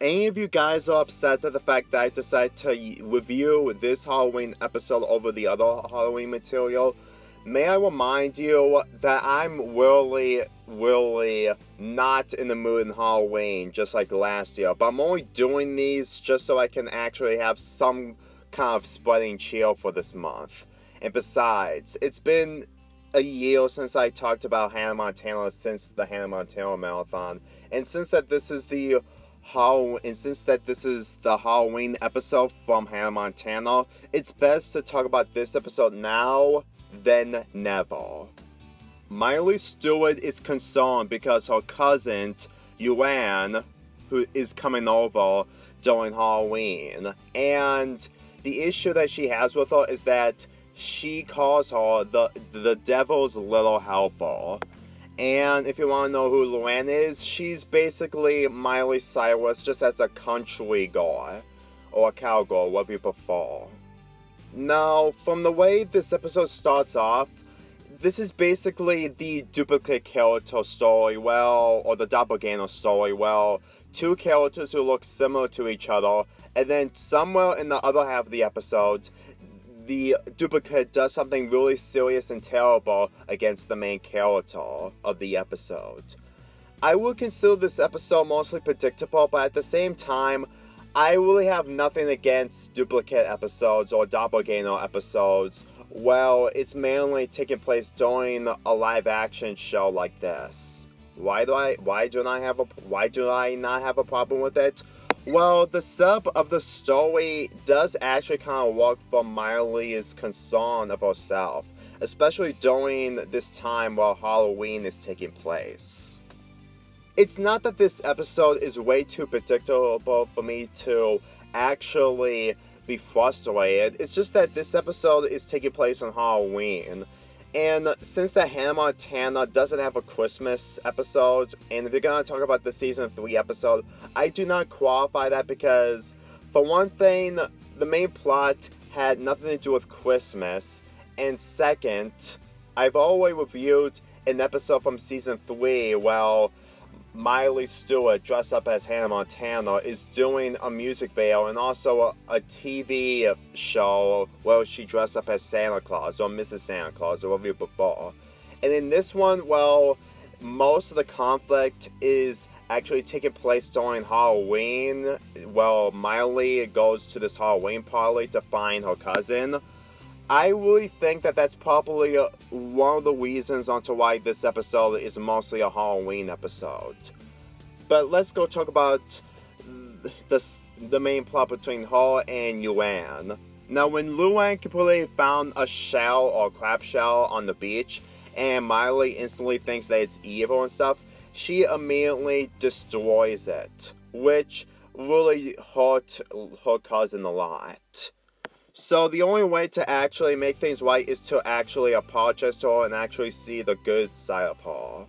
any of you guys are upset at the fact that I decided to review this Halloween episode over the other Halloween material, may I remind you that I'm really not in the mood in Halloween, just like last year. But I'm only doing these just so I can actually have some kind of spreading cheer for this month. And besides, it's been a year since I talked about Hannah Montana since the Hannah Montana marathon. And since this is the Halloween episode from Hannah Montana, it's best to talk about this episode now than never. Miley Stewart is concerned because her cousin, Yuan, who is coming over during Halloween. And the issue that she has with her is that she calls her the devil's little helper. And if you want to know who Luann is, she's basically Miley Cyrus just as a country girl. Or a cowgirl, whatever you prefer. Now, from the way this episode starts off, this is basically the duplicate character story, or the doppelganger story, two characters who look similar to each other, and then somewhere in the other half of the episode, the duplicate does something really serious and terrible against the main character of the episode. I would consider this episode mostly predictable, but at the same time, I really have nothing against duplicate episodes or doppelganger episodes. Well, it's mainly taking place during a live-action show like this. Why do I not have a problem with it? Well, the setup of the story does actually kind of work for Miley's concern of herself, especially during this time while Halloween is taking place. It's not that this episode is way too predictable for me to actually be frustrated. It's just that this episode is taking place on Halloween. And since the Hannah Montana doesn't have a Christmas episode, and if you're going to talk about the Season 3 episode, I do not qualify that because, for one thing, the main plot had nothing to do with Christmas. And second, I've already reviewed an episode from Season 3 where Miley Stewart, dressed up as Hannah Montana, is doing a music video and also a TV show where she dressed up as Santa Claus or Mrs. Santa Claus or whatever you prefer. And in this one, most of the conflict is actually taking place during Halloween. Well, Miley goes to this Halloween party to find her cousin. I really think that that's probably one of the reasons onto why this episode is mostly a Halloween episode. But let's go talk about the main plot between her and Yuan. Now, when Luann completely found a shell or crab shell on the beach, and Miley instantly thinks that it's evil and stuff, she immediately destroys it, which really hurt her cousin a lot. So the only way to actually make things right is to actually apologize to her and actually see the good side of her.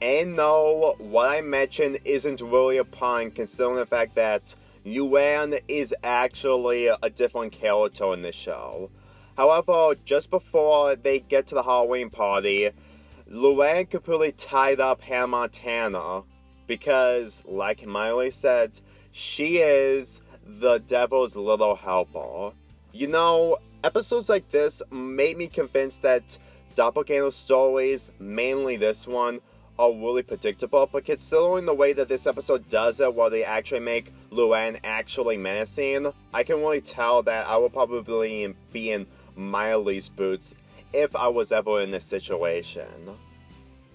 And no, what I mentioned isn't really a pun considering the fact that Yuan is actually a different character in this show. However, just before they get to the Halloween party, Luann completely tied up Hannah Montana because, like Miley said, she is the devil's little helper. You know, episodes like this made me convinced that doppelganger stories, mainly this one, are really predictable, but considering the way that this episode does it, where they actually make Luann actually menacing, I can really tell that I would probably be in Miley's boots if I was ever in this situation.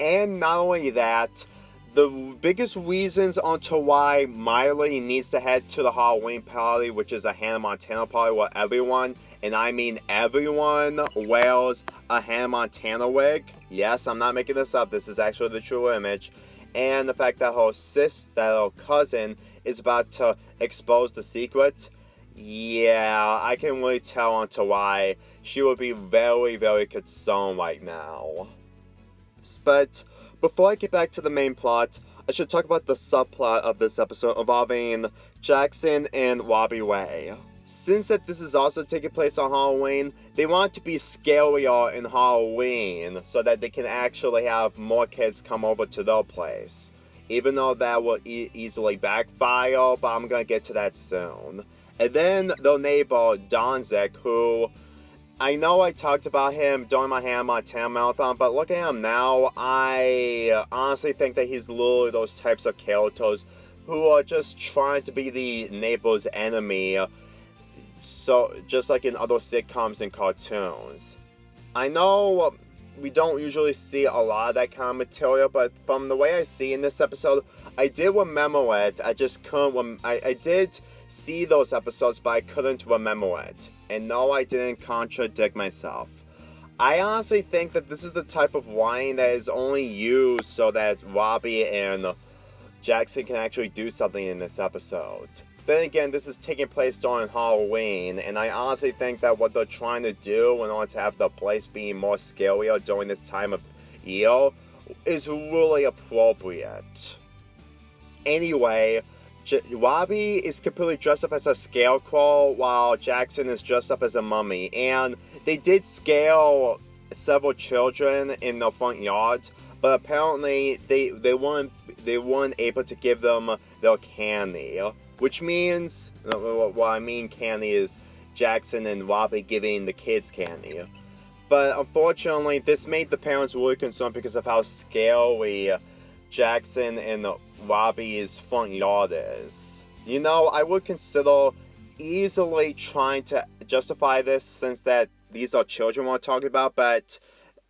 And not only that, the biggest reasons onto why Miley needs to head to the Halloween party, which is a Hannah Montana party where everyone, and I mean everyone, wears a Hannah Montana wig. Yes, I'm not making this up, this is actually the true image. And the fact that her cousin is about to expose the secret. Yeah, I can really tell onto why she would be very, very concerned right now. But before I get back to the main plot, I should talk about the subplot of this episode involving Jackson and Robbie Ray. Since that this is also taking place on Halloween, they want it to be scarier in Halloween so that they can actually have more kids come over to their place. even though that will easily backfire, but I'm gonna get to that soon. And then the neighbor, Donzik, who I know I talked about him during my Hannah Montana marathon, but look at him now. I honestly think that he's literally those types of characters who are just trying to be the neighbor's enemy, so just like in other sitcoms and cartoons. I know we don't usually see a lot of that kind of material, but from the way I see in this episode, I did remember it. I just couldn't. I did see those episodes, but I couldn't remember it. And no, I didn't contradict myself. I honestly think that this is the type of wine that is only used so that Robbie and Jackson can actually do something in this episode. Then again, this is taking place during Halloween, and I honestly think that what they're trying to do in order to have the place be more scarier during this time of year is really appropriate. Anyway, Robbie is completely dressed up as a scarecrow while Jackson is dressed up as a mummy, and they did scare several children in the front yard, but apparently they weren't able to give them their candy. Which means, what I mean candy is Jackson and Robbie giving the kids candy. But unfortunately, this made the parents really concerned because of how scary Jackson and Robbie's front yard is. You know, I would consider easily trying to justify this since that these are children we're talking about, but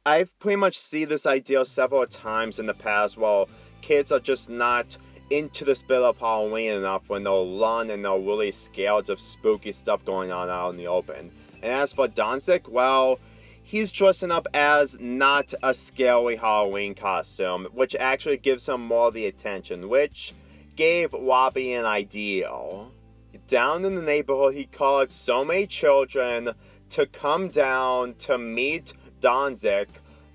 I've pretty much seen this idea several times in the past while kids are just not into the spirit of Halloween enough when they'll run and they're really scared of spooky stuff going on out in the open. And as for Donzik, well, he's dressing up as not a scary Halloween costume, which actually gives him more of the attention, which gave Robbie an idea. Down in the neighborhood, he called so many children to come down to meet Donzik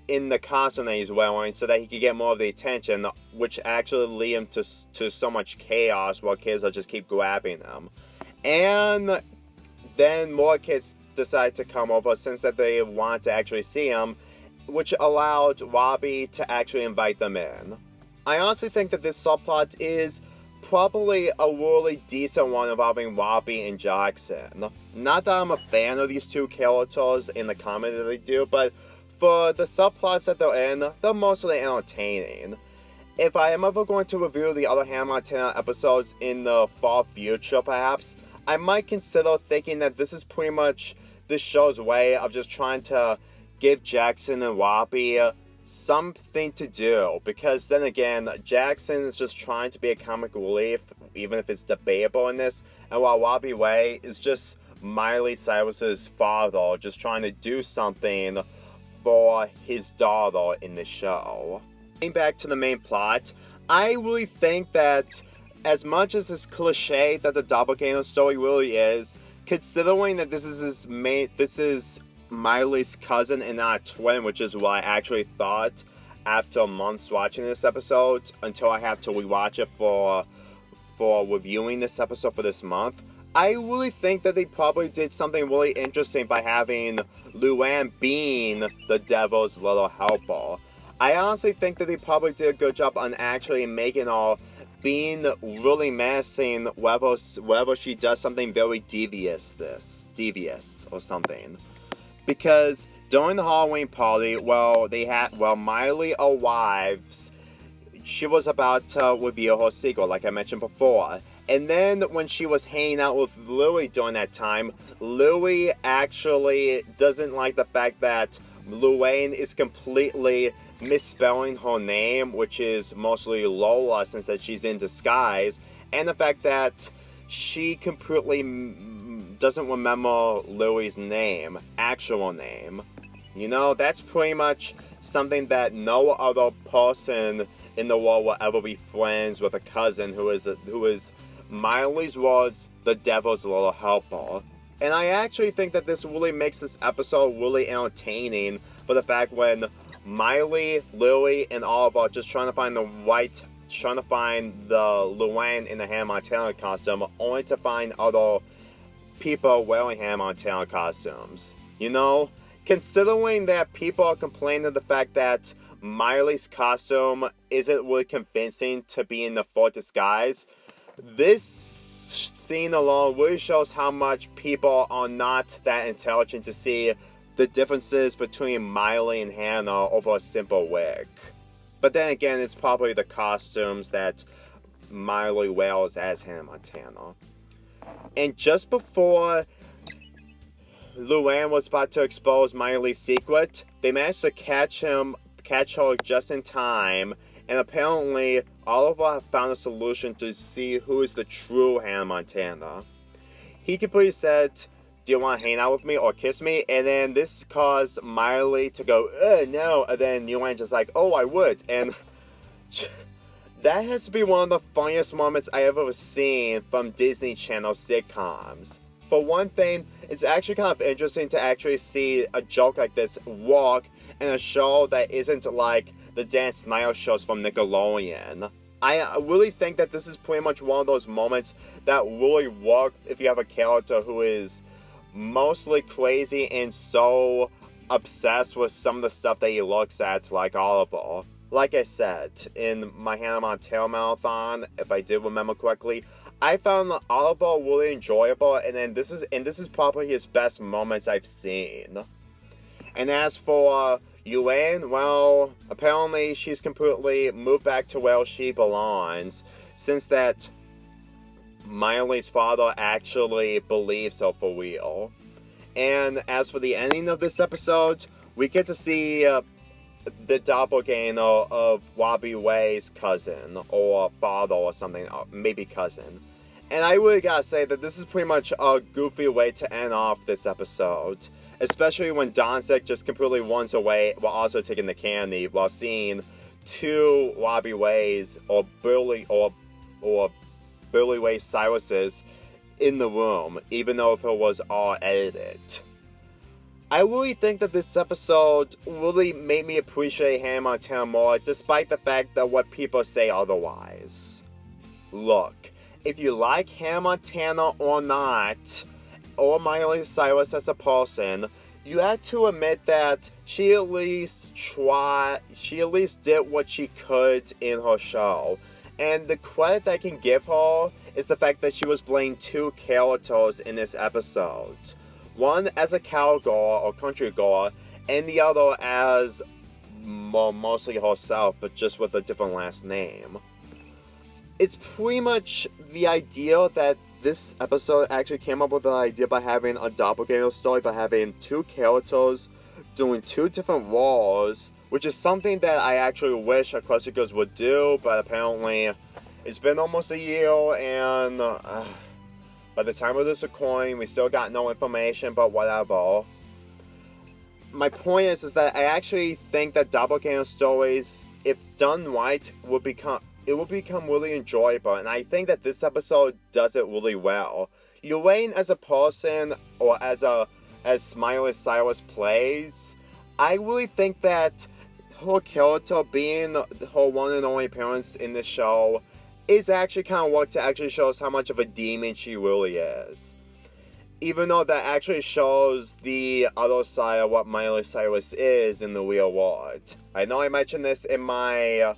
in the costume that he's wearing so that he could get more of the attention, which actually lead him to so much chaos while kids will just keep grabbing him. And then more kids decide to come over since that they want to actually see him, which allowed Robbie to actually invite them in. I honestly think that this subplot is probably a really decent one involving Robbie and Jackson. Not that I'm a fan of these two characters in the comedy that they do, but for the subplots that they're in, they're mostly entertaining. If I am ever going to review the other Hannah Montana episodes in the far future, perhaps, I might consider thinking that this is pretty much this show's way of just trying to give Jackson and Robbie something to do. Because then again, Jackson is just trying to be a comic relief, even if it's debatable in this, and while Robbie Ray is just Miley Cyrus's father, just trying to do something for his daughter in the show. Getting back to the main plot, I really think that as much as this cliche that the doppelganger story really is, considering that this is Miley's cousin and not a twin, which is what I actually thought after months watching this episode, until I have to rewatch it for reviewing this episode for this month. I really think that they probably did something really interesting by having Luann being the devil's little helper. I honestly think that they probably did a good job on actually making her being really menacing whenever she does something very devious or something. Because during the Halloween party, Miley arrives, she was about to reveal her secret, like I mentioned before. And then when she was hanging out with Louie during that time, Louie actually doesn't like the fact that Luann is completely misspelling her name, which is mostly Lola since that she's in disguise, and the fact that she completely doesn't remember Louie's actual name. You know, that's pretty much something that no other person in the world will ever be friends with a cousin who is Miley's words, the devil's little helper. And I actually think that this really makes this episode really entertaining for the fact when Miley, Louie, and Oliver are just trying to find the Luann in the Hannah Montana costume, only to find other people wearing Hannah Montana costumes. You know? Considering that people are complaining the fact that Miley's costume isn't really convincing to be in the full disguise. This scene alone really shows how much people are not that intelligent to see the differences between Miley and Hannah over a simple wig. But then again, it's probably the costumes that Miley wears as Hannah Montana. And just before Luann was about to expose Miley's secret, they managed to catch her just in time, and apparently Oliver have found a solution to see who is the true Hannah Montana. He completely said, "Do you want to hang out with me or kiss me?" And then this caused Miley to go, no, and then Luann just like, "Oh, I would." And that has to be one of the funniest moments I have ever seen from Disney Channel sitcoms. For one thing, it's actually kind of interesting to actually see a joke like this work in a show that isn't like the Dan Snyder shows from Nickelodeon. I really think that this is pretty much one of those moments that really work if you have a character who is mostly crazy and so obsessed with some of the stuff that he looks at, like Oliver. Like I said, in my Hannah Montana marathon, if I did remember correctly, I found Oliver really enjoyable, and this is probably his best moments I've seen. And as for Luann, well, apparently she's completely moved back to where she belongs, since that Miley's father actually believes her for real. And as for the ending of this episode, we get to see the doppelganger of Robbie Way's cousin, or father, or something, maybe cousin. And I really gotta say that this is pretty much a goofy way to end off this episode. Especially when Donzik just completely runs away while also taking the candy, while seeing two Robbie Ways or Billy Way Cyruses in the room, even though if it was all edited. I really think that this episode really made me appreciate Hannah Montana more, despite the fact that what people say otherwise. Look, if you like Hannah Montana or not, or Miley Cyrus as a person, you have to admit that she at least did what she could in her show. And the credit that I can give her is the fact that she was playing two characters in this episode. One as a cowgirl or country girl, and the other as mostly herself, but just with a different last name. It's pretty much the idea that this episode actually came up with the idea by having a doppelganger story, by having two characters doing two different roles, which is something that I actually wish Classic Girls would do, but apparently it's been almost a year, and by the time of this recording, we still got no information, but whatever. My point is that I actually think that doppelganger stories, if done right, will become really enjoyable, and I think that this episode does it really well. Elaine as a person, or as Miley Cyrus plays, I really think that her character being her one and only appearance in this show is actually kind of what to actually show us how much of a demon she really is. Even though that actually shows the other side of what Miley Cyrus is in the real world. I know I mentioned this in my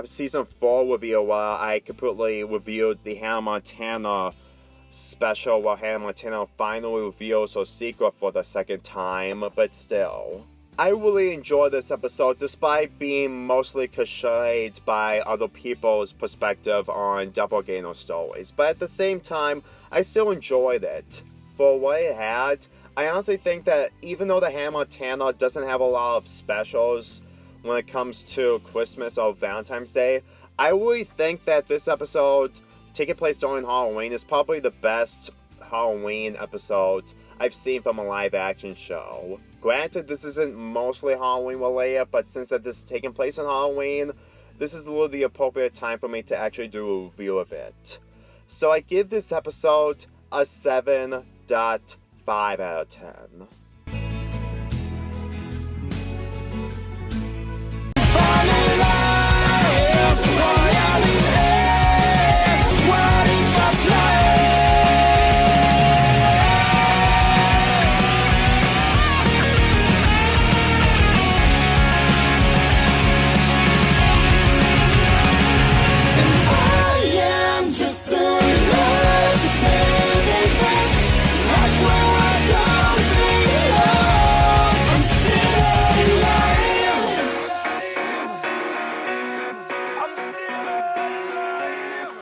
season 4 review where I completely reviewed the Hannah Montana special where Hannah Montana finally reveals her secret for the second time, but still. I really enjoyed this episode despite being mostly cliched by other people's perspective on doppelganger stories, but at the same time, I still enjoyed it. For what it had, I honestly think that even though the Hannah Montana doesn't have a lot of specials when it comes to Christmas or Valentine's Day, I really think that this episode, taking place during Halloween, is probably the best Halloween episode I've seen from a live-action show. Granted, this isn't mostly Halloween related, but since that this is taking place on Halloween, this is a little the appropriate time for me to actually do a review of it. So I give this episode a 7.5 out of 10.